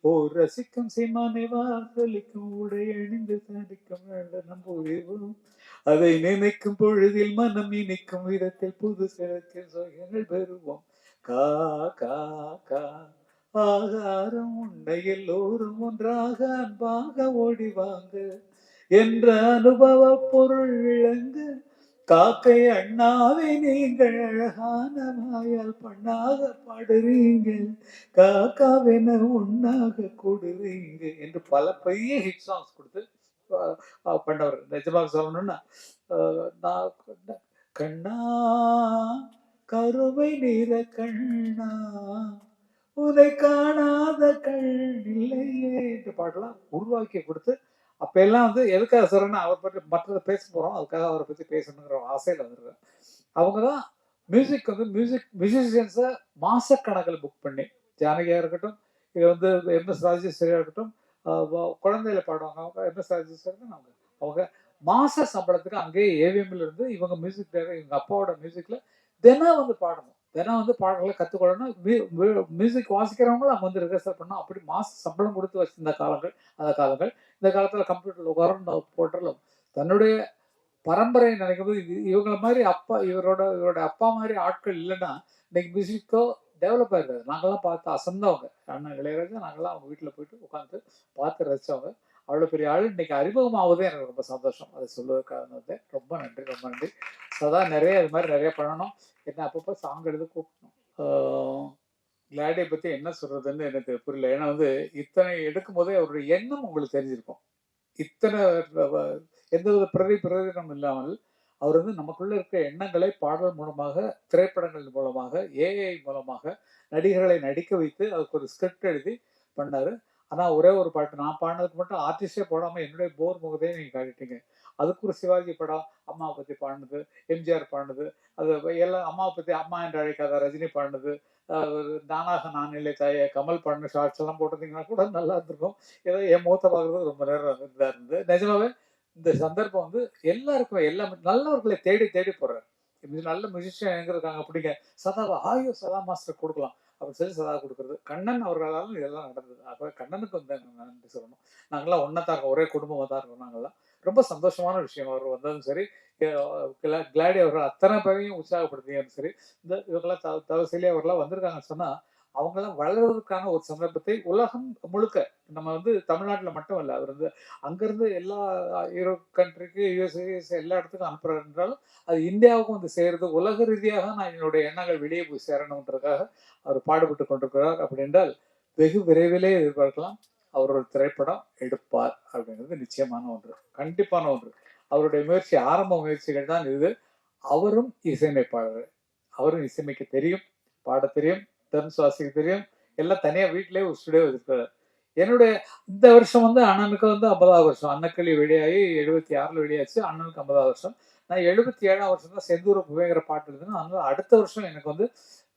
ஓ ரசிக்கும் சீமானை வாசலிக்கும் உடை அணிந்து தடிக்கும் நம்புவோம் அதை நினைக்கும் பொழுதில் மனம் இனிக்கும் விதத்தில் புது சிறக்கில் சுகங்கள் பெறுவோம். கா கா கா ஆகாரம் உண்டை எல்லோரும் ஒன்றாக அன்பாக ஓடிவாங்க என்ற அனுபவ பொருள் விளங்கு. காக்கை அண்ணாவை நீங்கள் அழகான வாயால் பண்ணாக பாடுறீங்க, காக்காவென உண்ணாக கொடுறீங்க என்று பல பெரிய ஹிட் சாங்ஸ் கொடுத்து பண்ணவர். நிஜமாக சொல்லணும்னா நான் கண்ணா கருமை நிற கண்ணா உதை காணாத கண் இல்லையே என்று பாடலாம் உருவாக்கி கொடுத்து அப்ப எல்லாம் வந்து எதுக்காக சொல்றேன்னா அவர் பற்றி மற்றதை பேச போறோம், அதுக்காக அவரை பத்தி பேசணுங்கிற ஆசையில வந்துருக்கேன். அவங்கதான் மியூசிக் வந்து மியூசிஷியன்ஸை மாசக்கணக்கில் புக் பண்ணி, ஜானகியா இருக்கட்டும், இது வந்து எம்எஸ் ராஜேஸ்வரியா இருக்கட்டும், குழந்தையில பாடுவாங்க அவங்க எம்எஸ் ராஜேஸ்வரி அவங்க மாச சம்பளத்துக்கு அங்கேயே ஏவிஎம்ல இருந்து இவங்க மியூசிக் இவங்க அப்பாவோட மியூசிக்ல தினம் வந்து பாடணும், தினம் வந்து பாடல்களை கற்றுக்கொள்ளணும். மியூசிக் வாசிக்கிறவங்களும் அங்கே வந்து ரிஹர்சல் பண்ணணும். அப்படி மாச சம்பளம் கொடுத்து வச்சிருந்த காலங்கள் அந்த காலங்கள். இந்த காலத்தில் கம்ப்யூட்டர்ல உட்காரணும் போட்டலும் தன்னுடைய பரம்பரை நினைக்கும் போது இவங்கள மாதிரி இவரோட அப்பா மாதிரி ஆட்கள் இல்லைன்னா இன்னைக்கு மியூசிக்கோ டெவலப் ஆயிருக்காது. நாங்கள்லாம் பார்த்து அசந்தவங்க, அண்ணன் இளையராஜா நாங்கள்லாம் அவங்க வீட்டில் போயிட்டு உட்காந்து பார்த்து ரசிச்சவங்க. அவ்வளோ பெரிய ஆள் இன்னைக்கு அறிமுகமாவதே எனக்கு ரொம்ப சந்தோஷம். அதை சொல்லுவதற்காக வந்து ரொம்ப நன்றி, ரொம்ப நன்றி. சதா நிறைய இது மாதிரி நிறைய பண்ணணும். என்ன அப்பப்போ சாங் எடுத்து கூப்பிடணும். கிளாடியை பற்றி என்ன சொல்றதுன்னு எனக்கு புரியல. ஏன்னா வந்து இத்தனை எடுக்கும் போதே அவருடைய எண்ணம் உங்களுக்கு தெரிஞ்சிருக்கும். இத்தனை எந்தவித பிரயோஜனம் இல்லாமல் அவர் வந்து நமக்குள்ள இருக்க எண்ணங்களை பாடல் மூலமாக, திரைப்படங்கள் மூலமாக, ஏஐ மூலமாக நடிகர்களை நடிக்க வைத்து அதுக்கு ஒரு ஸ்கிரிப்ட் எழுதி பண்ணாரு. ஆனால் ஒரே ஒரு பாட்டு நான் பாடினதுக்கு மட்டும் ஆர்டிஸ்டே போடாமல் என்னுடைய போர் முகத்தையும் நீங்கள் காட்டிட்டீங்க. அதுக்கு ஒரு சிவாஜி படம் அம்மாவை பற்றி பாடினது, எம்ஜிஆர் பாடினது, அது எல்லாம் அம்மாவை பற்றி அம்மா என்று அழைக்காத ரஜினி பாடினது, நானாக நான் இல்லை தாயே கமல் பாடின ஷார்ட்ஸ் எல்லாம் போட்டிருந்தீங்கன்னா கூட நல்லா இருந்திருக்கும். ஏதோ என் முகத்தை பார்க்குறது ரொம்ப நேரம் இதாக இருந்தது. நிஜமாவே இந்த சந்தர்ப்பம் வந்து எல்லாருக்குமே எல்லாம் நல்லவர்களை தேடி தேடி போடுறாரு. நல்ல மியூசிஷியன் எங்க இருக்காங்க அப்படிங்க, சதாவா ஆயோ சதா மாஸ்டர் கொடுக்கலாம் அப்படின்னு சொல்லி சதா கொடுக்குறது. கண்ணன் அவர்களாலும் இதெல்லாம் நடந்தது. அப்போ கண்ணனுக்கு வந்து நன்றி சொல்லணும். நாங்கள்லாம் ஒன்றா இருக்கோம், ஒரே குடும்பமாக தான் இருக்கோம். நாங்கள்லாம் ரொம்ப சந்தோஷமான விஷயம். அவர் வந்ததும் சரி, கிளாடி அவர்கள் அத்தனை பேரையும் உற்சாகப்படுத்தியும் சரி, இந்த இவங்கெல்லாம் தவசிலி அவர்கள்லாம் வந்திருக்காங்கன்னு சொன்னா அவங்கெல்லாம் வளர்வதற்கான ஒரு சந்தர்ப்பத்தை உலகம் முழுக்க, நம்ம வந்து தமிழ்நாட்டில் மட்டும் இல்லை, அவர் வந்து அங்கிருந்து எல்லா யூரோப் கண்ட்ரிக்கு யூஎஸ்ஏ எல்லா இடத்துக்கும் அனுப்புறாரு என்றாலும் அது இந்தியாவுக்கும் வந்து சேருது. உலக ரீதியாக நான் என்னுடைய எண்ணங்கள் வெளியே போய் சேரணுன்றதுக்காக அவர் பாடுபட்டு கொண்டிருக்கிறார். அப்படி என்றால் வெகு விரைவிலே எதிர்பார்க்கலாம் அவர் ஒரு திரைப்படம் எடுப்பார் அப்படிங்கிறது நிச்சயமான ஒன்று, கண்டிப்பான ஒன்று. அவருடைய முயற்சி ஆரம்ப முயற்சிகள் தான் இது. அவரும் இசையமைப்பாளர், அவரும் இசையமைக்க தெரியும், பாட தெரியும், தன் சுவாசிக்க தெரியும். எல்லாம் தனியா வீட்டிலேயே ஒரு ஸ்டுடியோ வச்சிருக்காரு. என்னுடைய இந்த வருஷம் வந்து அண்ணனுக்கு வந்து 50வது வருஷம். அன்னக்கிளி வெளியாகி 76ல் வெளியாச்சு. அண்ணனுக்கு 50வது வருஷம். நான் 77ஆம் வருஷம் தான் செந்தூர புகைங்கிற பாட்டு எழுதுனேன். அதனால அடுத்த வருஷம் எனக்கு வந்து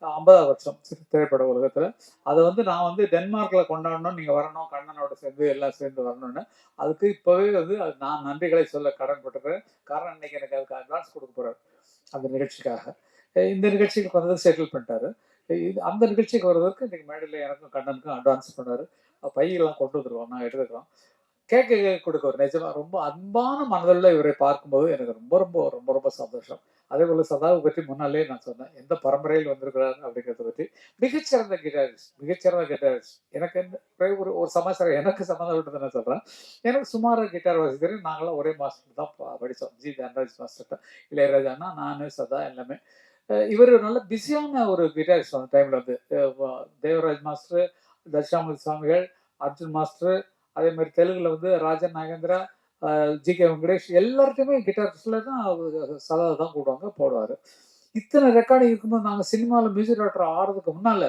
50வது வருஷம் திரைப்பட உலகத்துல. அதை வந்து நான் வந்து டென்மார்க்ல கொண்டாடணும், நீங்க வரணும், கண்ணனோட சேர்ந்து எல்லாம் சேர்ந்து வரணும்னு. அதுக்கு இப்பவே வந்து நான் நன்றிகளை சொல்ல கடன்பட்டுருக்கேன். காரணம் இன்னைக்கு எனக்கு அதுக்கு அட்வான்ஸ் கொடுக்க போறாரு அந்த நிகழ்ச்சிக்காக. இந்த நிகழ்ச்சிக்கு வந்து செட்டில் பண்ணிட்டாரு. அந்த நிகழ்ச்சிக்கு வர்றதுக்கு இன்னைக்கு மேடையில் எனக்கும் கண்ணனுக்கும் அட்வான்ஸ் பண்ணாரு. பையெல்லாம் கொண்டு வந்துருவோம், நான் எடுத்துக்கிறோம். கேட்க கொடுக்க ஒரு நிஜமா ரொம்ப அன்பான மனதில் இவரை பார்க்கும்போது எனக்கு ரொம்ப ரொம்ப ரொம்ப ரொம்ப சந்தோஷம். அதே போல சதாவை பற்றி முன்னாலே நான் சொன்னேன், எந்த பரம்பரையில் வந்திருக்கிறார் அப்படிங்கிறத பற்றி. மிகச்சிறந்த கிட்டாரிஸ்ட். எனக்கு ஒரு சமாச்சாரம் எனக்கு சம்மந்தப்பட்டது நான் சொல்றேன். எனக்கு சுமாராக கிட்டார் வாசி தெரியும். நாங்களாம் ஒரே மாஸ்டர் தான் படித்தோம், ஜி தனராஜ் மாஸ்டர், இளையராஜானா நான் சதா எல்லாமே. இவர் நல்ல பிஸியான ஒரு கிட்டாரிஸ்ட். அந்த டைம்ல வந்து தேவராஜ் மாஸ்டர், தட்சாமூர்த்தி சுவாமிகள், அர்ஜுன் மாஸ்டர், அதே மாதிரி தெலுங்குல வந்து ராஜன் நாகேந்திரா, ஜி.கே. வெங்கடேஷ், எல்லாருக்குமே கிட்டார்ஸ்ல தான் சதா தான் கூடுவாங்க, போடுவார். இத்தனை ரெக்கார்டிங் இருக்கும்போது நாங்கள் சினிமாவில் மியூசிக் டைரக்டர் ஆகிறதுக்கு முன்னால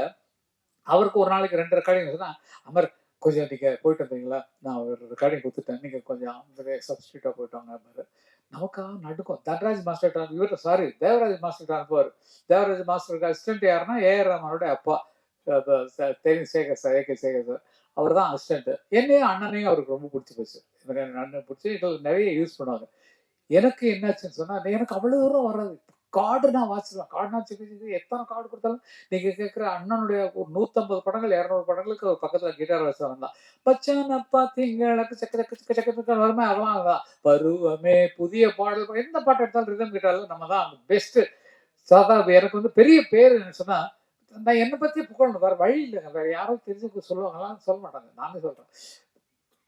அவருக்கு ஒரு நாளைக்கு 2 ரெக்கார்டிங் சொன்னா, அமர் கொஞ்சம் நீங்கள் போயிட்டு வந்தீங்களா, நான் ஒரு ரெக்கார்டிங் கொடுத்துட்டேன், நீங்கள் கொஞ்சம் சப்ஸ்டியூட்டாக போயிட்டு வாங்க. நமக்காக நடுக்கும். தன்ராஜ் மாஸ்டர் இவர் சாரி தேவராஜ் மாஸ்டர் அனுப்புவார். தேவராஜ் மாஸ்டருக்கு அசிஸ்டன்ட் யாருன்னா ஏஆர் ரஹ்மானோட அப்பா தெரியும், Sekhar sir, AK Sekhar sir, அவர் தான் அசிஸ்டன்ட். என்னையும் அண்ணனையும் அவருக்கு ரொம்ப பிடிச்சி போச்சு. அண்ணன் பிடிச்சி எங்களுக்கு நிறைய யூஸ் பண்ணுவாங்க. எனக்கு என்னாச்சுன்னு சொன்னா, எனக்கு அவ்வளவு தூரம் வராது, கார்டு நான் வாசிக்கலாம். கார்டுனா எத்தனை கார்டு கொடுத்தாலும் நீங்க கேட்குற அண்ணனுடைய ஒரு 150 படங்கள் 200 படங்களுக்கு ஒரு பக்கத்துல கிட்டார் வாசிச்சவன் தான். பச்சான பாத்தீங்களுக்கு சக்க சக்க சக்க சக்க சக்க வருமே அதெல்லாம் அதான். பருவமே புதிய பாடல் எந்த பாட்டு எடுத்தாலும் ரிதம் கிட்டார்ல நம்ம தான் பெஸ்ட். சாதா எனக்கு வந்து பெரிய பேர் என்ன சொன்னா நான் என்னை பத்தி புகழணும், வேற வழி இல்லைங்க. வேற யாரும் தெரிஞ்சு சொல்லுவாங்களான்னு சொல்ல மாட்டாங்க, நானே சொல்றேன்.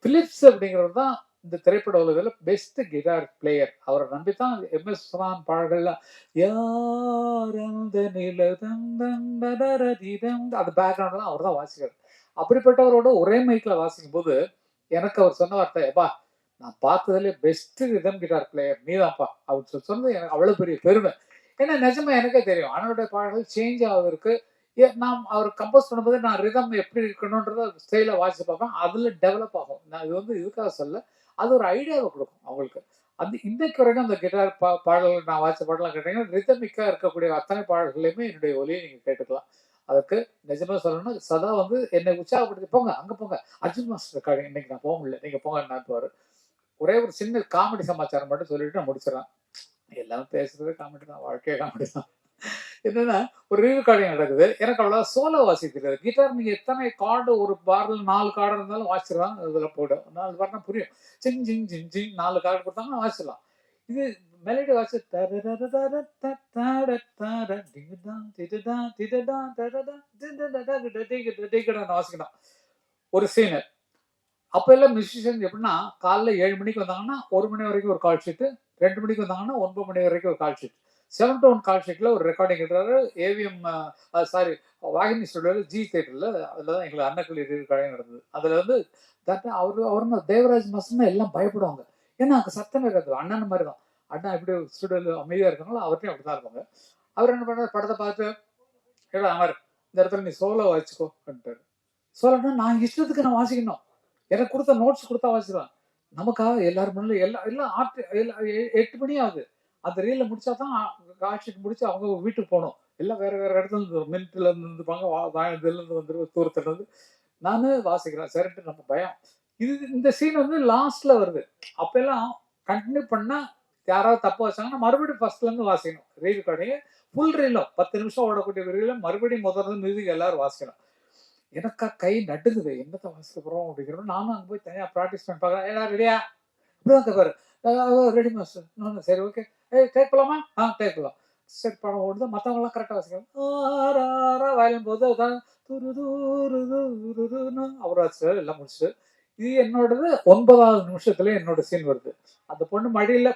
பிலிப்ஸ் அப்படிங்கிறது தான் இந்த திரைப்பட உலகில் பெஸ்ட் கிட்டார் பிளேயர். அவரை நம்பித்தான் MS சுவான் பாடல்கள்லாம் யார் அந்த அது பேக்ரவுண்ட்லாம் அவர் தான் வாசிக்கிறார். அப்படிப்பட்டவரோட ஒரே மைக்ல வாசிக்கும் போது எனக்கு அவர் சொன்ன வார்த்தை, எப்பா நான் பார்த்ததுல பெஸ்ட் ரிதம் கிட்டார் பிளேயர் நீதான்ப்பா அப்படின்னு சொன்னது எனக்கு அவ்வளவு பெரிய பெருமை. ஏன்னா நிஜமா எனக்கே தெரியும் அண்ணனுடைய பாடல்கள் சேஞ்ச் ஆகுறதுக்கு நான் அவர் கம்போஸ் பண்ணும்போது நான் ரிதம் எப்படி இருக்கணும்ன்றத ஸ்டைல வாசிச்சு பார்ப்பேன். அதுல டெவலப் ஆகும். நான் இது வந்து இதுக்காக சொல்ல, அது ஒரு ஐடியாவை கொடுக்கும் அவங்களுக்கு. அந்த இன்னைக்கு வரைக்கும் அந்த கிட்டார் பாடல்கள் நான் வாசிச்ச பாடலாம் கேட்டீங்கன்னா ரிதமிக்கா இருக்கக்கூடிய அத்தனை பாடல்களையுமே என்னுடைய ஒலியை நீங்க கேட்டுக்கலாம். அதுக்கு நிஜமா சொல்லணும்னா சதா வந்து என்னை உற்சாகப்படுத்தி போங்க அங்க போங்க, அர்ஜுன் மாஸ்டர் இருக்காங்க இன்னைக்கு நான் போக முடியல நீங்க போங்க என்னன்னு. ஒரே ஒரு சின்ன காமெடி சமாச்சாரம் மட்டும் சொல்லிட்டு நான் முடிச்சிடறேன். எல்லாரும் பேசுறது காமெடி தான், வாழ்க்கையே காமெடி தான். என்னன்னா ஒரு ரீகார்டிங் நடக்குது, எனக்கு அவ்வளவு சோலோ வாசிக்க தெரியாது. கிட்டார் நீங்க எத்தனை கார்டு ஒரு பார்ல 4 கார்டு இருந்தாலும் வாசிச்சிருவாங்க. அதுல போய்டும் 4 பாட்டுனா புரியும். சிங் ஜிங் ஜிங் ஜிங் 4 கார்டு கொடுத்தாங்கன்னா வாசிடலாம். இது மெலடி வாசி வாசிக்கணும். ஒரு சீனு அப்ப எல்லாம் மியூசிஷியன் எப்படின்னா காலைல 7 மணிக்கு வந்தாங்கன்னா 1 மணி வரைக்கும் ஒரு கால் ஷீட்டு, 2 மணிக்கு வந்தாங்கன்னா 9 மணி வரைக்கும் ஒரு கால் ஷீட், 7 to 1 கால் ஷீட்ல ஒரு ரெக்கார்டிங் எடுறாரு. ஏவிஎம் சாரி வாகினி ஸ்டுடியோல ஜி தியேட்டர்ல அதுலதான் எங்களுக்கு அன்னக்கிளி ரெக்கார்டிங் நடந்தது. அதுல வந்து அவரு தேவராஜ் மாஸ்டர்னா எல்லாம் பயப்படுவாங்க. ஏன்னா அங்க சத்தமே இருக்காது. அண்ணன் மாதிரி தான். அண்ணா எப்படி ஸ்டுடியோல அமைதியா இருக்காங்களோ அவர்கிட்டையும் அப்படிதான் இருப்பாங்க. அவர் என்ன பண்றாரு, படத்தை பார்த்து ஏடா அமர் இந்த இடத்துல நீ சோலோ வாசிச்சுக்கோ அப்படின்ட்டாரு. சோலோன்னா நான் இஷ்டத்துக்கு நான் வாசிக்கணும், எனக்கு கொடுத்த நோட்ஸ் கொடுத்தா வாசிடுவேன். நமக்காக எல்லாரும் முன்னாடி எல்லாம் 8 மணி ஆகுது. அந்த ரீல முடிச்சா தான் காட்சிக்கு முடிச்சு அவங்க வீட்டுக்கு போகணும். எல்லாம் வேற வேற இடத்துல இருந்து மின்ட்ல இருந்து இருந்துப்பாங்க, இதுல இருந்து வந்துரு தூரத்துல இருந்து. நானு வாசிக்கிறேன் சரின்ட்டு நம்ம பயம். இந்த சீன் வந்து லாஸ்ட்ல வருது. அப்ப எல்லாம் கண்டினியூ பண்ணா யாராவது தப்பா வச்சாங்கன்னா மறுபடியும் ஃபர்ஸ்ட்ல இருந்து வாசிக்கணும். ரீல் ரெக்கார்டிங் ஃபுல் ரீலும் 10 நிமிஷம் ஓடக்கூடிய ரீலும் மறுபடியும் முதல்ல மியூசிக் எல்லாரும் வாசிக்கணும். எனக்கா கை நடுங்குது, என்னத்தை வாசிக்க போறோம் அப்படிங்கிறோம். நானும் அங்கே போய் தனியாக ப்ராக்டிஸ் பண்ணி பார்க்குறேன். ஏன்னா ரெடியா இப்படிதான் பாரு ரெடி மாஸ்டர். சரி ஓகே டேக் போலாமா? டேக் போலாம். சரி படம் ஓடுது, மற்றவங்களாம் கரெக்டாக வாசிக்கலாம். வயலின் போது அதான் அவர் வாசிச்சாரு, எல்லாம் முடிச்சு. இது என்னோடது 9வது நிமிஷத்துல என்னோட சீன் வருது. அந்த பொண்ணு மடியில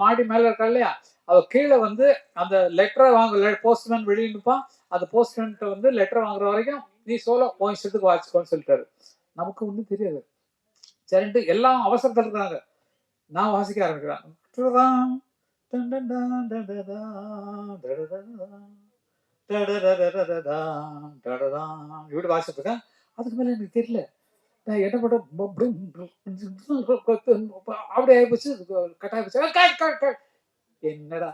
மாடி மேல இருக்கா இல்லையா, அவ கீழே வந்து அந்த லெட்டரை வாங்க போஸ்ட்மேன் வெளியே நிற்பான். அந்த போஸ்ட்மேன் வந்து லெட்டர் வாங்குற வரைக்கும் நீ சோலோ உன் இஷ்டத்துக்கு வாசிக்கோன்னு சொல்லிட்டாரு. நமக்கு ஒன்றும் தெரியாது. சரின்ட்டு எல்லாம் அவசரத்தில் இருக்கிறாங்க. நான் வாசிக்க ஆரம்பிக்கிறேன். இப்படி வாசிட்டு இருக்கேன். அதுக்கு மேல எனக்கு தெரியல நான் என்ன பண்றேன். அப்படி ஆயிப்போச்சு, கட்டாயிப்போச்சு. என்னடா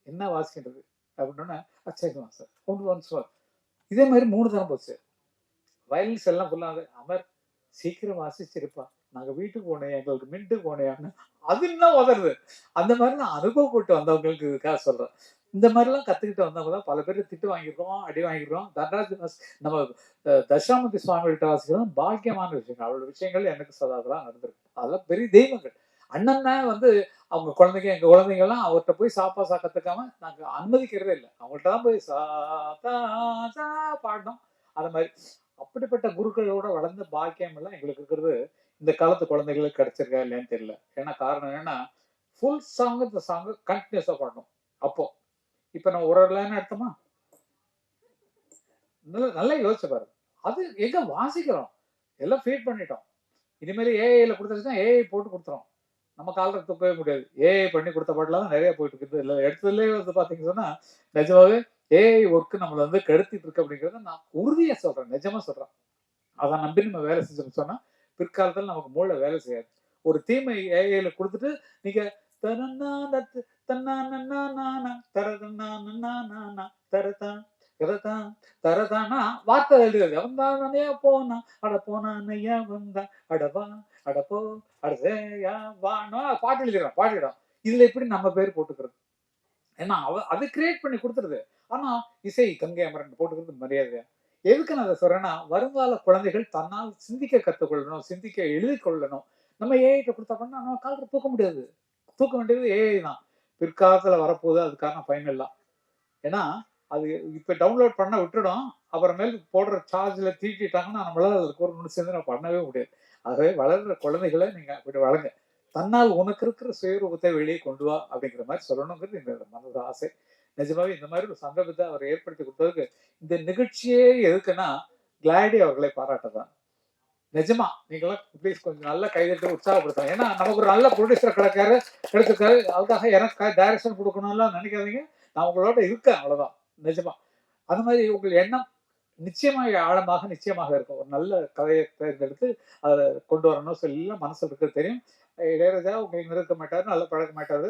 என்ன வாசிக்கின்றது அப்படின்னா சரி சார் ஒன்று இதே மாதிரி 3 தரம் போச்சு. வயலின்ஸ் எல்லாம் ஃபுல்லாக அமர் சீக்கிரம் வாசிச்சிருப்பா, நாங்க வீட்டுக்கு போனேன், எங்களுக்கு மின்ட்டுக்கு போனேன்னு அது இன்னும் உதறது. அந்த மாதிரி நான் அனுபவப்பட்டு வந்தவங்களுக்கு இதுக்காக சொல்றேன். இந்த மாதிரிலாம் கத்துக்கிட்டு வந்தவங்க தான் பல பேர் திட்டு வாங்கியிருக்கோம், அடி வாங்கியிருக்கோம். தண்டராஜ் நம்ம தட்சிணாமூர்த்தி சுவாமிகிட்ட வாசிக்கிறோம் பாக்கியமான விஷயங்கள். அவரோட விஷயங்கள் எனக்கு சதாதான் நடந்திருக்கு. அதெல்லாம் பெரிய தெய்வங்கள். அண்ணன் வந்து அவங்க குழந்தைங்க எங்க குழந்தைங்க எல்லாம் அவர்கிட்ட போய் சாப்பா கத்துக்காம நாங்க அனுமதிக்கிறதே இல்லை. அவங்கள்ட்ட தான் போய் பாடணும். அது மாதிரி அப்படிப்பட்ட குருக்களோட வளர்ந்த பாக்கியம் எல்லாம் எங்களுக்கு இருக்கிறது இந்த காலத்து குழந்தைகளுக்கு கிடைச்சிருக்கா இல்லையான்னு தெரியல. ஏன்னா காரணம் என்னன்னா ஃபுல் சாங் இந்த சாங் கண்டினியூஸா பாடணும். அப்போ இப்ப நம்ம ஒரு லைன் எடுத்தோமா நல்லா யோசிச்சு பாருங்க. அது எங்க வாசிக்கிறோம், எல்லாம் ஃபீட் பண்ணிட்டோம். இனிமேல் ஏஐல கொடுத்துருச்சுன்னா ஏஐ போட்டு கொடுத்துரும். நம்ம காலத்தை தூக்கவே முடியாது. ஏஐ பண்ணி கொடுத்த பாட்டுல தான் நிறைய போயிட்டு இருக்குது. இல்லை எடுத்ததுலேயே வந்து பாத்தீங்கன்னு சொன்னா நிஜமாவே ஏஐ ஒர்க்கு நம்மளை வந்து கெடுத்திட்டு இருக்கு அப்படிங்கிறத நான் உறுதியா சொல்றேன், நிஜமா சொல்றேன். அதை நம்பி நம்ம வேலை செஞ்சோம்னு சொன்னா பிற்காலத்தில் நமக்கு மூளை வேலை செய்யாது. ஒரு தீமை ஏஐல கொடுத்துட்டு நீங்க தரதானா வார்த்தை எழுதுறது. அவன் தானே போனா அட போனானையா வந்தா அடவா அடப்போ அடசேயா வானா பாட்டு எழுதிடுறான் பாடிடும். இதுல எப்படி நம்ம பேர் போட்டுக்கிறது? ஏன்னா அது கிரியேட் பண்ணி கொடுத்துருது. ஆனா இசை கங்கை அமரன் போட்டுக்கிறது மரியாதையா. எதுக்கு நான் அதை சொல்றேன்னா, வருங்கால குழந்தைகள் தன்னால் சிந்திக்க கற்றுக்கொள்ளணும், சிந்திக்க எழுதி கொள்ளணும். நம்ம ஏஐட்ட கொடுத்தா பண்ணா நம்ம காலத்துல தூக்க முடியாது. தூக்க வேண்டியது ஏஐ தான். பிற்காலத்துல வரப்போகுது அதுக்கான பயனெல்லாம். ஏன்னா அது இப்ப டவுன்லோட் பண்ண விட்டுடும். அப்புறமேல் போடுற சார்ஜ்ல தீட்டிட்டாங்கன்னா நம்மளால அதுக்கு ஒரு சிந்தனை பண்ணவே முடியாது. ஆகவே வளர்ற குழந்தைகளை நீங்க அப்படி வளங்க. தன்னால் உனக்கு இருக்கிற சுயரூபத்தை வெளியே கொண்டு வா அப்படிங்கிற மாதிரி சொல்லணுங்கிறது இந்த மனோட ஆசை. நிஜமாவே இந்த மாதிரி ஒரு சந்தர்ப்பத்தை அவர் ஏற்படுத்தி கொடுத்ததுக்கு இந்த நிகழ்ச்சியே எதுக்குன்னா கிளாடி அவர்களை பாராட்டதான். நிஜமா நீங்களாம் ப்ளீஸ் கொஞ்சம் நல்லா கைதட்டு உற்சாகப்படுத்தலாம். ஏன்னா நமக்கு ஒரு நல்ல ப்ரொடியூசர் கிடைச்சிருக்காரு. அதுக்காக எனக்கு டைரக்ஷன் கொடுக்கணும்லாம் நினைக்காதீங்க. நான் உங்களோட இருக்கேன், அவ்வளவுதான். நிஜமா அது மாதிரி உங்கள் எண்ணம் நிச்சயமாக ஆழமாக நிச்சயமாக இருக்கும். ஒரு நல்ல கதையை தேர்ந்தெடுத்து அதை கொண்டு வரணும் சொல்லி மனசுல இருக்கிறது தெரியும். இளையராஜா உங்களுக்கு நிறுத்த மாட்டாரு, நல்லா பழக்க மாட்டாரு.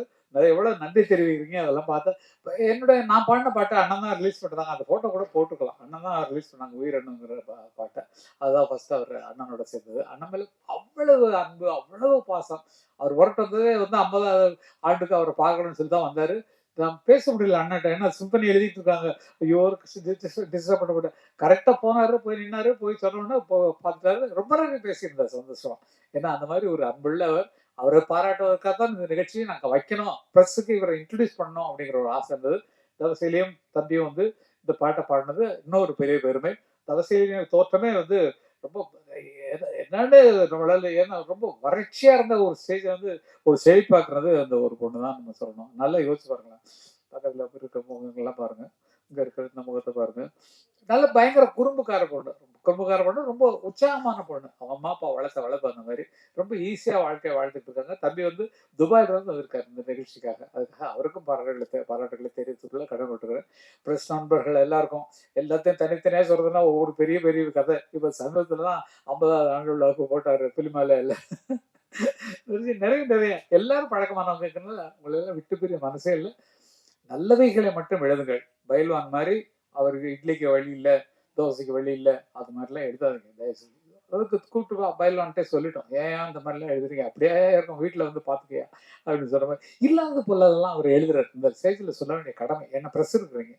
எவ்வளவு நன்றி தெரிவிக்கிறீங்க அதெல்லாம் பார்த்தா. நான் பாடின பாட்டை அண்ணன் தான் ரிலீஸ் பண்ணுறாங்க. அந்த போட்டோ கூட போட்டுக்கலாம். அண்ணன் தான் ரிலீஸ் பண்ணாங்க உயிரண்ணுங்கிற பாட்டை. அதுதான் ஃபர்ஸ்ட் அவர் அண்ணனோட சேர்ந்தது. அண்ணன் மேல அவ்வளவு அன்பு, அவ்வளவு பாசம். அவர் ஒர்க் வந்ததே 50வது ஆண்டுக்கு அவரை பார்க்கணும்னு சொல்லி தான் வந்தாரு. பேச முடியல அண்ணன்ட்ட. ஏன்னா சிம்பனி எழுதிட்டு இருக்காங்க. ஐயோ டிஸ்டர்ப் பண்ண கரெக்டா போனாரு, போய் நின்னாரு, போய் சொன்னோன்னா பார்த்துட்டாரு. ரொம்ப நேரம் பேசியிருந்தார். சந்தோஷம். ஏன்னா அந்த மாதிரி ஒரு அன்புள்ளவர். அவரை பாராட்டுவதற்காக தான் இந்த நிகழ்ச்சியை நாங்க வைக்கணும், பிரஸுக்கு இவரை இன்ட்ரடியூஸ் பண்ணணும் அப்படிங்கிற ஒரு ஆசை இருந்தது. தவசீலியும் தம்பியும் இந்த பாட்டை பாடினது இன்னொரு பெரிய பெருமை. தவசீலியின் தோற்றமே ரொம்ப என்னன்னு நம்மளால, ஏன்னா ரொம்ப வறட்சியா இருந்த ஒரு ஸ்டேஜ் ஒரு செழிப்பாக்குறது அந்த ஒரு பொண்ணு தான் நம்ம சொல்லணும். நல்லா யோசிச்சு பாருங்களேன். பக்கத்துல இருக்க முகங்கள்லாம் பாருங்க, இங்க இருக்கிற இந்த முகத்தை பாருங்க. நல்ல பயங்கர குறும்புக்கார பொண்ணு. ரொம்ப உற்சாகமான பொண்ணு. அவங்க அம்மா அப்பா வளர்ப்பு அந்த மாதிரி ரொம்ப ஈஸியா வாழ்க்கையை வாழ்ந்துட்டு இருக்காங்க. தம்பி துபாயில இருந்து வந்திருக்காரு இந்த நிகழ்ச்சிக்காக. அதுக்காக அவருக்கும் பாராட்டுகளை தெரிவித்துக்குள்ள கடன் விட்டுக்கிறேன். பிரஸ் நண்பர்கள் எல்லாத்தையும் தனித்தனியா சொல்றதுன்னா ஒவ்வொரு பெரிய பெரிய கதை. இப்ப சமீபத்துலதான் 50வது ஆண்டு போட்டாரு பிலிமால எல்லாம். நிறைய எல்லாரும் பழக்கமானவங்க இருக்கிறதுனால உங்களெல்லாம் விட்டு பெரிய மனசே இல்லை. நல்லவைகளை மட்டும் எழுதுங்கள். பயில்வான் மாதிரி அவருக்கு இட்லிக்கு வழி இல்லை, தோசைக்கு வழி இல்லை, அது மாதிரிலாம் எழுதாதுங்க தயவுசெய்து. அதுக்கு கூப்பிட்டு பயில்வான்ட்டே சொல்லிட்டோம். ஏன் இந்த மாதிரிலாம் எழுதுறீங்க, அப்படியே இருக்கும் வீட்டுல பார்த்துக்கியா அப்படின்னு சொல்ற மாதிரி. இல்லாத பொல்லாதெல்லாம் அவர் எழுதுறாரு. இந்த ஸ்டேஜ்ல சொல்ல வேண்டிய கடமை. என்ன பிரஸ் இருக்கிறீங்க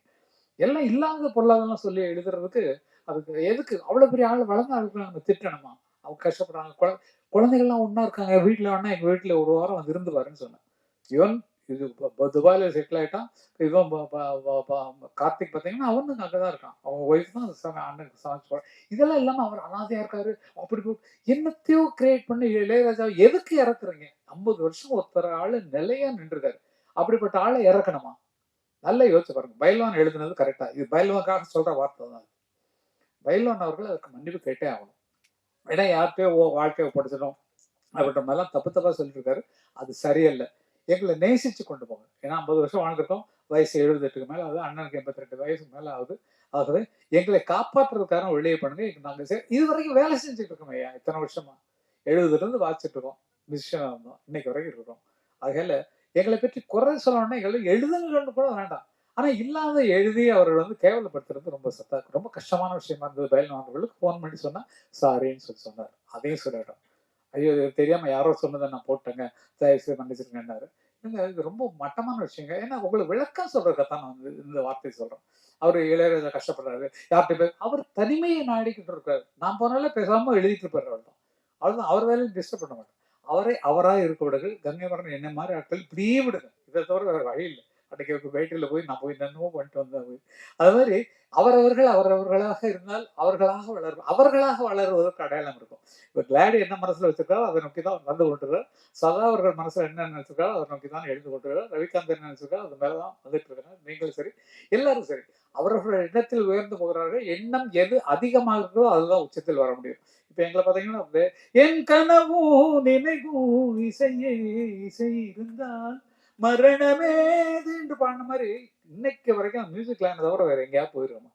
எல்லாம் இல்லாத பொல்லாதெல்லாம் சொல்லி எழுதுறதுக்கு அதுக்கு எதுக்கு அவ்வளவு பெரிய ஆள் வளர்ந்து ஆளுக்கு நம்ம திட்டணுமா? அவங்க கஷ்டப்படுறாங்க. குழந்தைகள்லாம் ஒன்னா இருக்காங்க வீட்டுல. வேணா எங்க வீட்டுல ஒரு வாரம் இருந்து பாருன்னு சொன்னேன். இவன் இது துபாயில செட்டில் ஆயிட்டான். இவன் கார்த்திக் பார்த்தீங்கன்னா அவனுக்கு அங்கதான் இருக்கான். அவங்க ஒய்ஃப் தான் அண்ணனுக்கு சமைச்சு. இதெல்லாம் இல்லாம அவர் அனாதையா இருக்காரு. அப்படி என்னத்தையோ கிரியேட் பண்ணி இளையராஜா எதுக்கு இறக்குறீங்க? 50 வருஷம் ஒருத்தர் ஆளு நிலையா நின்றுருக்காரு. அப்படிப்பட்ட ஆளை இறக்கணுமா? நல்லா யோசிச்சு பாருங்க. பயில்வான் எழுதுனது கரெக்டா? இது பயில்வானுக்காக சொல்ற வார்த்தை தான். பயில்வான் அவர்கள் அதுக்கு மன்னிப்பு கேட்டே ஆகணும். ஏன்னா யார்கிட்டயோ வாழ்க்கையை படிச்சிடும் அப்படின்ற மாதிரிலாம் தப்பா சொல்லிட்டு இருக்காரு. அது சரியில்லை. எங்களை நேசிச்சு கொண்டு போங்க. ஏன்னா 50 வருஷம் வாழ்ந்துருக்கோம். வயசு 78க்கு மேல ஆகுது. அண்ணனுக்கு 82 வயசுக்கு மேல ஆகுது. ஆகவே எங்களை காப்பாற்றுறதுக்கான வெளியே பண்ணுங்க. நாங்க இது வரைக்கும் வேலை செஞ்சுட்டு இருக்கோம் ஐயா. இத்தனை வருஷமா 70ல இருந்து வாசிச்சுட்டு இருக்கோம். மிஷினா இருந்தோம். இன்னைக்கு வரைக்கும் இருக்கோம். ஆகையில எங்களை பற்றி குறை சொல்லணும்னா எங்களை எழுதுங்கன்னு கூட வேண்டாம். ஆனா இல்லாத எழுதி அவர்கள் கேவலப்படுத்துறது ரொம்ப கஷ்டமான விஷயமா இருந்தது. பயில்வான்களுக்கு போன் பண்ணி சொன்னா சாரின்னு சொன்னார். அதையும் சொல்லிட்டோம். ஐயோ தெரியாம யாரோ சொன்னதை நான் போட்டேங்க, தயவுசெய்து மன்னிச்சிருங்கன்னாரு. இது ரொம்ப மட்டமான விஷயங்க. ஏன்னா உங்களுக்கு விளக்கம் சொல்றதுக்காக நான் இந்த வார்த்தையை சொல்றேன். அவரு இளையராஜா கஷ்டப்படுறாரு, யார்கிட்ட அவர் தனிமையை நாடிக்கிட்டு இருக்காரு. நான் போனாலே பேசாம எழுதிட்டு இருப்பாரு. அவ்வளவுதான். அவர் வேலையும் டிஸ்டர்ப் பண்ண மாட்டேன். அவரா இருக்க விடுங்க. கங்கைமரன் என்ன மாதிரி ஆட்கள் இப்படியே விடுங்க. இதை தவிர வேற வழி இல்லை. அன்னைக்கு பேட்டரியில போய் நான் போய் என்னமோ பண்ணிட்டு வந்தேன். அது மாதிரி அவரவர்களாக இருந்தால் அவர்களாக வளருவதற்கு அடையாளம் இருக்கும். இப்ப கிளாடி என்ன மனசுல வச்சிருக்காரோ அதை நோக்கிதான் வந்து கொண்டிருக்கார். சதா அவர்கள் மனசுல என்ன நினைச்சிருக்காரோ அதை நோக்கிதான் எழுந்து கொண்டிருக்கார். ரவிகாந்த் என்ன நினைச்சிருக்காரோ அது மேலதான் வந்துட்டு இருக்கிறார். நீங்களும் சரி, எல்லாரும் சரி. அவர்கள் எண்ணத்தில் உயர்ந்து போகிறார்கள். எண்ணம் எது அதிகமாக இருக்கோ அதுதான் உச்சத்தில் வர முடியும். இப்ப எங்களை பாத்தீங்கன்னா என் கனவும் நினைவும் இசையே இசை இருந்தால் மரணமே என்று பாடின மாதிரி இன்னைக்கு வரைக்கும் மியூசிக் லைனை தவிர வேற எங்கேயாவது போயிருக்கோமா?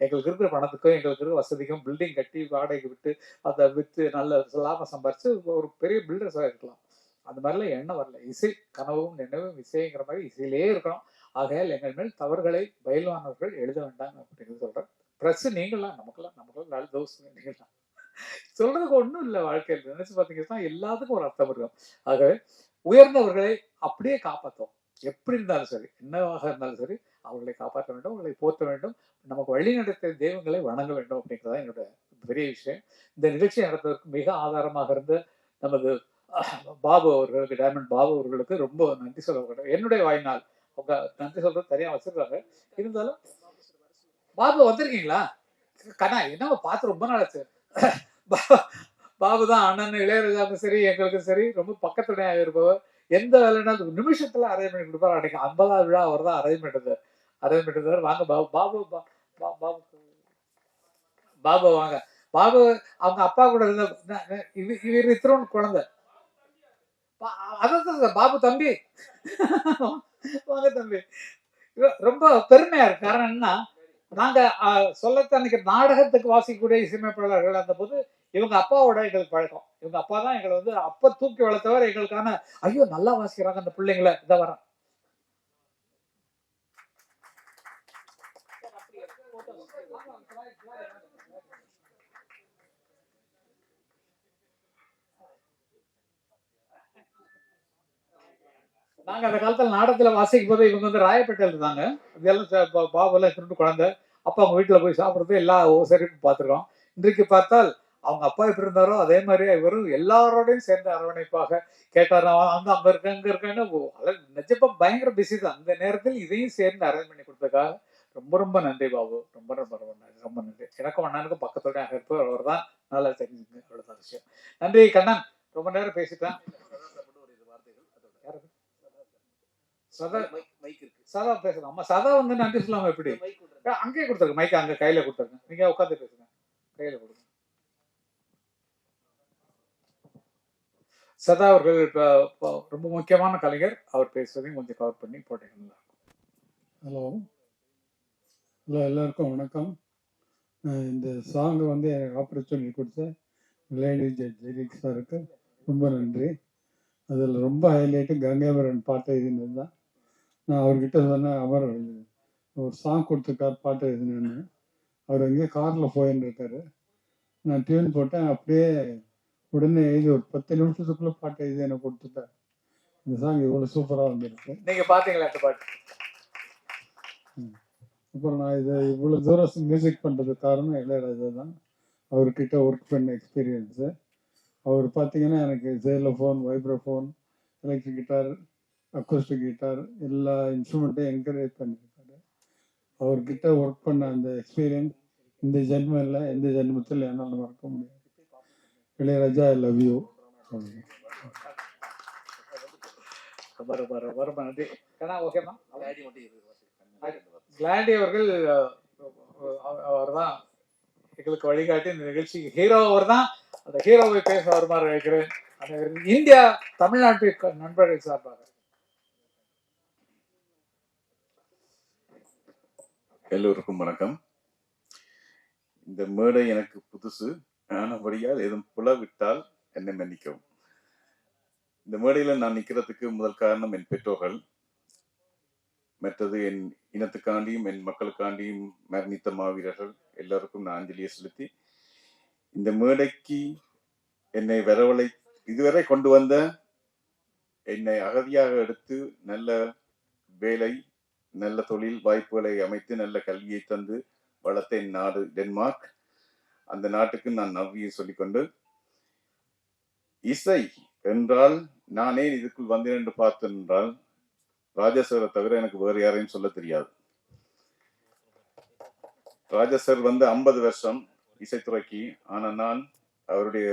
எங்களுக்கு இருக்கிற பணத்துக்கும் எங்களுக்கு இருக்கிற வசதிக்கும் பில்டிங் கட்டி வாடகைக்கு விட்டு அதை விற்று நல்ல லாபம் சம்பாரிச்சு ஒரு பெரிய பில்டர்ஸாக இருக்கலாம். அந்த மாதிரிலாம் எண்ணம் வரல. இசை கனவும் நினைவும் இசைங்கிற மாதிரி இசையிலேயே இருக்கணும். ஆகையால் எங்கள் மேல் தவறுகளை பயில்வானவர்கள் எழுத வேண்டாம் அப்படின்னு சொல்றேன். பிரஸ் நீங்களாம் நமக்கெல்லாம் நல்ல தோசை நீங்களாம் சொல்றதுக்கு ஒன்றும் இல்லை. வாழ்க்கையில் நினைச்சு பார்த்தீங்கன்னா எல்லாத்துக்கும் ஒரு அர்த்தம் இருக்கும். ஆகவே உயர்ந்தவர்களை அப்படியே காப்பாற்றும். எப்படி இருந்தாலும் சரி, என்னவாக இருந்தாலும் சரி, அவர்களை காப்பாற்ற வேண்டும், அவர்களை போற்ற வேண்டும், நமக்கு வழி நடத்திய தெய்வங்களை வணங்க வேண்டும் அப்படிங்கிறதான் என்னோட பெரிய விஷயம். இந்த நிகழ்ச்சி நடத்துவதற்கு மிக ஆதாரமாக இருந்த நமது பாபு அவர்களுக்கு, டைமண்ட் பாபு அவர்களுக்கு ரொம்ப நன்றி சொல்ல வேண்டும். என்னுடைய வாய்நாள் அவங்க நன்றி சொல்றது தனியா வச்சிருக்காங்க. இருந்தாலும் பாபு வந்திருக்கீங்களா? கண்ணா என்னவோ பார்த்து ரொம்ப நாள் ஆச்சு. பாபு தான் அண்ணன் இளையராஜாவுக்கும் சரி எங்களுக்கும் சரி ரொம்ப பக்கத்துணையாக இருப்பவர். எந்த வேலைனாலும் நிமிஷத்துல அரேஞ்ச் பண்ணி கொடுப்பாரு. அன்னைக்கு 50வது விழா அவர் தான் அரேஞ்ச் பண்ணது. வாங்க பாபு, பாபு பாபு வாங்க. பாபு அவங்க அப்பா கூட இருந்த இவர் இத்திரோன் குழந்தை. அதான் பாபு தம்பி வாங்க தம்பி. ரொம்ப பெருமையா இருக்கு. காரணம் என்னன்னா, நாங்க சொல்லத்தன்னைக்கு நாடகத்துக்கு வாசிக்கக்கூடிய இசையமைப்பாளர்கள் அந்த போது இவங்க அப்பாவோட எங்களுக்கு பழக்கம். இவங்க அப்பா தான் எங்களை வந்து அப்ப தூக்கி வளர்த்தவர். எங்களுக்கான ஐயோ நல்லா வாசிக்கிறாங்க அந்த பிள்ளைங்களை இதை வரேன். நாங்க அந்த காலத்துல நாடகத்துல வாசிக்கும் போது இவங்க வந்து ராயப்பேட்டையில் இருந்தாங்க. இதெல்லாம் பாபெல்லாம் திருட்டு குழந்தை. அப்பா அவங்க வீட்டுல போய் சாப்பிடுறது எல்லா சரிக்கும் பார்த்துருக்கோம். இன்றைக்கு பார்த்தால் அவங்க அப்பா எப்படி இருந்தாரோ அதே மாதிரி இவரும் எல்லாரோடையும் சேர்ந்து அரவணைப்பாக கேட்டார். வந்து அங்க இருக்காங்க நிஜப்பா பயங்கர பிஸி தான். அந்த நேரத்தில் இதையும் சேர்ந்து அரேஞ்ச் பண்ணி கொடுத்ததுக்காக ரொம்ப ரொம்ப நன்றி பாபு. ரொம்ப ரொம்ப ரொம்ப நன்றி. ரொம்ப நன்றி. எனக்கும் அண்ணனுக்கும் பக்கத்தோட இருப்பவர் அவர் தான். நல்லா தெரிஞ்சுங்க. அவ்வளவுதான் விஷயம். நன்றி கண்ணன். ரொம்ப நேரம் பேசிட்டேன். சதா பேசலாம். அம்மா சதா வந்து நன்றி சொல்லாம எப்படி? அங்கேயே கொடுத்துருங்க. மைக்க அங்க கையில கொடுத்துருங்க. நீங்க உட்காந்து பேசுங்க. கையில கொடுங்க. சதா அவர்கள் ரொம்ப முக்கியமான கலைஞர். அவர் பேசுவதையும் கொஞ்சம் கவர் பண்ணி போட்டீங்களா? ஹலோ எல்லாருக்கும் வணக்கம். இந்த சாங் வந்து எனக்கு ஆப்பர்ச்சுனிட்டி கொடுத்த லேடி ஜெரிக் சாருக்கு ரொம்ப நன்றி. அதில் ரொம்ப ஹைலைட்டு கங்கைவரன் பாட்டு எழுதினது தான். நான் அவர்கிட்ட சொன்னேன், அவர் ஒரு சாங் கொடுத்துருக்கார் பாட்டு எழுதினேன்னு. அவர் எங்கேயோ காரில் போயின்னு இருக்காரு. நான் டியூன் போட்டேன். அப்படியே உடனே எழுதி ஒரு 10 நிமிஷத்துக்குள்ளே பாட்டு எழுதி எனக்கு கொடுத்துட்டார். இந்த சாங் இவ்வளோ சூப்பராக வந்துருக்கு. நீங்கள் பார்த்தீங்களா அந்த பாட்டு? அப்புறம் நான் இதை இவ்வளோ தூரம் மியூசிக் பண்ணுறதுக்கு காரணம் இளையராஜா தான். அவர்கிட்ட ஒர்க் பண்ண எக்ஸ்பீரியன்ஸு. அவர் பார்த்தீங்கன்னா எனக்கு xylophone, vibraphone, electric guitar, acoustic guitar எல்லா இன்ஸ்ட்ருமெண்ட்டையும் என்கரேஜ் பண்ணியிருக்காரு. அவர்கிட்ட ஒர்க் பண்ண அந்த எக்ஸ்பீரியன்ஸ் இந்த ஜென்மம் இல்லை, எந்த ஜென்மத்தில் என்னால் மறக்க முடியாது. Ilaiyaraaja I love you. கிளாடி அவர்கள் அவர் தான் எங்களுக்கு வழிகாட்டி இந்த நிகழ்ச்சிக்கு ஹீரோ. அவர் தான். அந்த ஹீரோவை பேச வருமாறு வைக்கிறேன். இந்தியா தமிழ்நாட்டு நண்பர்கள் சார்பாக எல்லோருக்கும் வணக்கம். இந்த மேடை எனக்கு புதுசு. ஆனபடியால் எதுவும் புலவிட்டால் என்னை மன்னிக்கவும். இந்த மேடையில நான் நிற்கிறதுக்கு முதல் காரணம் என் பெற்றோர்கள். மற்றது என் இனத்துக்காண்டியும் என் மக்களுக்காண்டியும் மரணித்த மாவீரர்கள் எல்லாருக்கும் நான் அஞ்சலியை செலுத்தி, இந்த மேடைக்கு என்னை வரவழை இதுவரை கொண்டு வந்த, என்னை அகதியாக எடுத்து நல்ல வேலை, நல்ல தொழில் வாய்ப்புகளை அமைத்து நல்ல கல்வியை தந்து வளர்த்த என் நாடு டென்மார்க். அந்த நாட்டுக்கு நான் நன்றியை சொல்லிக்கொண்டு, இசை என்றால் நான் ஏன் இதுக்குள் வந்தேன் என்று பார்த்தேன் என்றால், ராஜா சாரை தவிர எனக்கு வேறு யாரையும் சொல்ல தெரியாது. ராஜா சார் வந்து 50 வருஷம் இசைத்துறைக்கு. ஆனால் நான் அவருடைய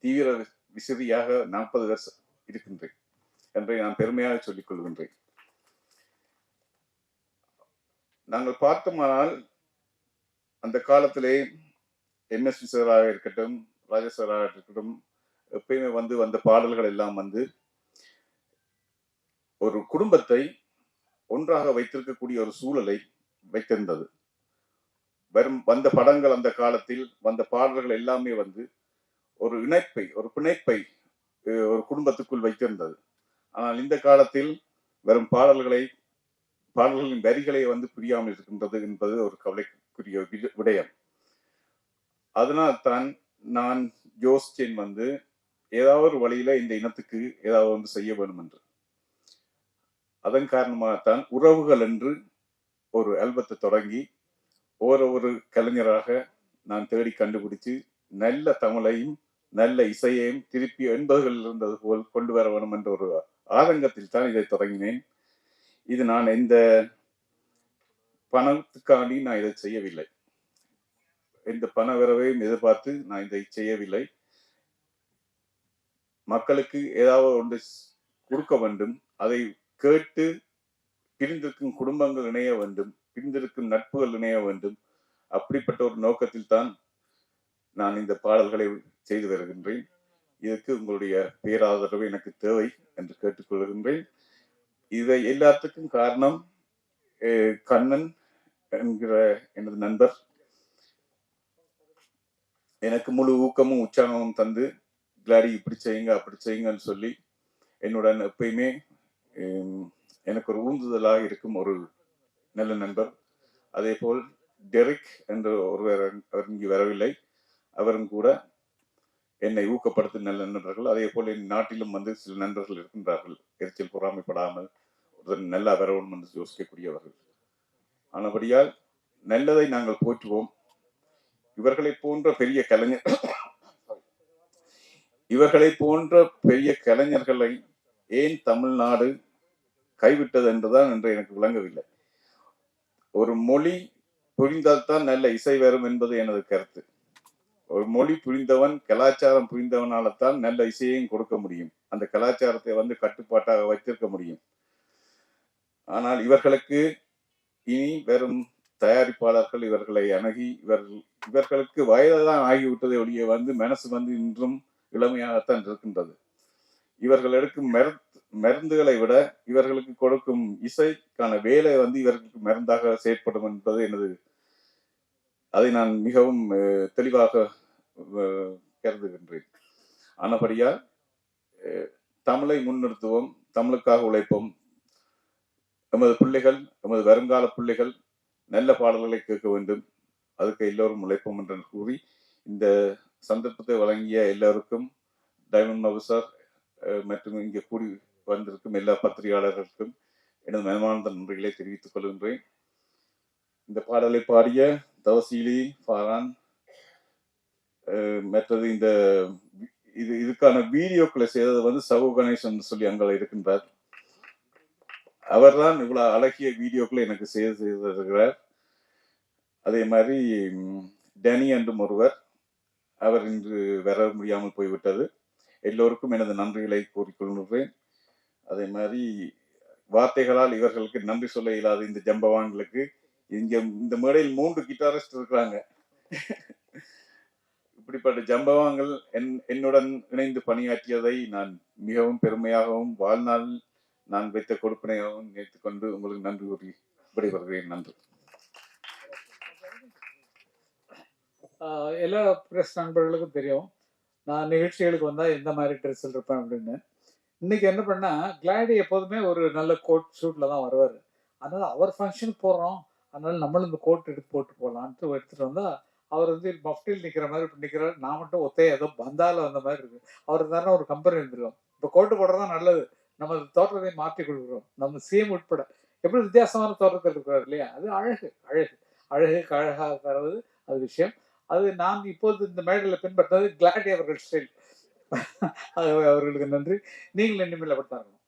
தீவிர விசிறியாக 40 வருஷம் இருக்கின்றேன் என்றை நான் பெருமையாக சொல்லிக் கொள்கின்றேன். நாங்கள் பார்த்தோமானால் அந்த காலத்திலே எம்எஸ்வி சாராக இருக்கட்டும், ராஜா சாராக இருக்கட்டும், எப்பயுமே வந்த பாடல்கள் எல்லாம் வந்து ஒரு குடும்பத்தை ஒன்றாக வைத்திருக்கக்கூடிய ஒரு சூழலை வைத்திருந்தது. வந்த படங்கள், அந்த காலத்தில் வந்த பாடல்கள் எல்லாமே வந்து ஒரு இணைப்பை, ஒரு பிணைப்பை ஒரு குடும்பத்துக்குள் வைத்திருந்தது. ஆனால் இந்த காலத்தில் வெறும் பாடல்களின் வரிகளை வந்து புரியாமல் இருக்கின்றது என்பது ஒரு கவலைக்குரிய விடயம். அதனால் தான் நான் யோசிச்சேன் வந்து ஏதாவது ஒரு வழியில இந்த இனத்துக்கு ஏதாவது வந்து செய்ய வேண்டும் என்று. அதன் காரணமாகத்தான் உறவுகள் என்று ஒரு ஆல்பத்தை தொடங்கி ஒரு கலைஞராக நான் தேடி கண்டுபிடிச்சு நல்ல தமிழையும் நல்ல இசையையும் திருப்பி 80களில் இருந்தது போல் கொண்டு வர வேண்டும் என்ற ஒரு ஆதங்கத்தில் தான் இதை தொடங்கினேன். இது நான் எந்த பணத்துக்காண்டி நான் இதை செய்யவில்லை, எந்த பண வரவையும் எதிர்பார்த்து நான் இதை செய்யவில்லை. மக்களுக்கு ஏதாவது ஒன்று கொடுக்க வேண்டும், அதை கேட்டு பிரிந்திருக்கும் குடும்பங்கள் இணைய வேண்டும், பிரிந்திருக்கும் நட்புகள் இணைய வேண்டும். அப்படிப்பட்ட ஒரு நோக்கத்தில் தான் நான் இந்த பாடல்களை செய்து வருகின்றேன். இதற்கு உங்களுடைய பேராதரவு எனக்கு தேவை என்று கேட்டுக்கொள்கின்றேன். இதை எல்லாத்துக்கும் காரணம் கண்ணன் என்கிற எனது நண்பர் எனக்கு முழு ஊக்கமும் உற்சாகமும் தந்து, கிளாடி இப்படி செய்யுங்க அப்படி செய்யுங்கன்னு சொல்லி என்னுடன் எப்பயுமே எனக்கு ஒரு ஊந்துதலாக இருக்கும் ஒரு நல்ல நண்பர். அதே போல் டெரிக் என்ற ஒருவர், அவர் இங்கு வரவில்லை, அவரும் கூட என்னை ஊக்கப்படுத்தும் நல்ல நண்பர்கள். அதே போல் என் நாட்டிலும் வந்து சில நண்பர்கள் இருக்கின்றார்கள், எரிச்சல் பொறாமைப்படாமல் ஒரு நல்லா வரவும் என்று யோசிக்கக்கூடியவர்கள். ஆனபடியால் நல்லதை நாங்கள் போற்றுவோம். இவர்களை போன்ற பெரிய கலைஞர்களை ஏன் தமிழ்நாடு கைவிட்டது என்றுதான் என்று எனக்கு விளங்கவில்லை. ஒரு மொழி புரிந்தால்தான் நல்ல இசை வரும் என்பது எனது கருத்து. ஒரு மொழி புரிந்தவன், கலாச்சாரம் புரிந்தவனால்தான் நல்ல இசையையும் கொடுக்க முடியும், அந்த கலாச்சாரத்தை வந்து கட்டுப்பாட்டாக வைத்திருக்க முடியும். ஆனால் இவர்களுக்கு இனி வெறும் தயாரிப்பாளர்கள் இவர்களை அணுகி இவர்களுக்கு வயதுதான் ஆகிவிட்டதை ஒழிய வந்து மனசு வந்து இன்றும் இளமையாகத்தான் இருக்கின்றது. இவர்கள் எடுக்கும் மருந்துகளை விட இவர்களுக்கு கொடுக்கும் இசைக்கான வேலை வந்து இவர்களுக்கு மருந்தாக செயற்படும் என்பது அதை நான் மிகவும் தெளிவாக கருதுகின்றேன். ஆனபடியால் தமிழை முன்னிறுத்துவோம், தமிழுக்காக உழைப்போம். எமது பிள்ளைகள், எமது வருங்கால பிள்ளைகள் நல்ல பாடல்களை கேட்க வேண்டும், அதுக்கு எல்லோரும் உழைப்போம் என்று கூறி இந்த சந்தர்ப்பத்தை வழங்கிய எல்லோருக்கும், டைமண்ட் மபு சார் மற்றும் இங்கே கூடி வந்திருக்கும் எல்லா பத்திரிகையாளர்களுக்கும் எனது மனமார்ந்த நன்றிகளை தெரிவித்துக் கொள்கின்றேன். இந்த பாடலை பாடிய தவசீலி, ஃபாரான், மற்றது இந்த இதுக்கான வீடியோக்களை செய்தது வந்து சவு கணேசன் சொல்லி அங்கே இருக்கின்றார். அவர்தான் இவ்வளவு அழகிய வீடியோக்களை எனக்கு செய்திருக்கிறார். அதே மாதிரி டனி என்றும் ஒருவர், அவர் இன்று வர முடியாமல் போய்விட்டது. எல்லோருக்கும் எனது நன்றிகளை கூறிக்கொள்கிறேன். அதே மாதிரி வார்த்தைகளால் இவர்களுக்கு நன்றி சொல்ல இயலாத இந்த ஜம்பவான்களுக்கு, இங்க இந்த மேடையில் 3 கிட்டாரிஸ்ட் இருக்கிறாங்க. இப்படிப்பட்ட ஜம்பவான்கள் என்னுடன் இணைந்து பணியாற்றியதை நான் மிகவும் பெருமையாகவும் வாழ்நாள் நான் வைத்த கொடுப்பினையாகவும் நினைத்துக் கொண்டு உங்களுக்கு நன்றி கூறி விடைபெறுகிறேன். நன்றி. எல்லா பிரஸ் நண்பர்களுக்கும் தெரியும் நான் நிகழ்ச்சிகளுக்கு வந்தா எந்த மாதிரி ட்ரெஸ்ஸில் இருப்பேன் அப்படின்னு. இன்னைக்கு என்ன பண்ணா, கிளாடி எப்போதுமே ஒரு நல்ல கோட் ஷூட்ல தான் வருவார். அதனால அவர் ஃபங்க்ஷனுக்கு போடுறோம், அதனால நம்மளும் இந்த கோட் எடுத்து போட்டு போகலான்ட்டு எடுத்துட்டு வந்தா, அவர் வந்து மஃப்டியில் நிற்கிற மாதிரி இப்படி நிற்கிறார். நான் மட்டும் ஒத்தைய ஏதோ பந்தால வந்த மாதிரி இருக்கு. அவர் தானே ஒரு கம்பெனி இருந்துருக்கோம். இப்போ கோட்டு போடுறதான் நல்லது, நம்ம தோற்றத்தை மாற்றி கொடுக்குறோம். நம்ம சிஎம் உட்பட எப்படி வித்தியாசமான தோற்றத்தில் இருக்கிறார் இல்லையா, அது அழகுக்கு அழகாக தருவது அது விஷயம். அது நான் இப்போது இந்த மேடையில் பின்பற்றது கிளாடி அவர்கள் ஸ்டைல். அவர்களுக்கு நன்றி. நீங்கள் இனிமேல் அப்படித்தான் இருக்கணும்.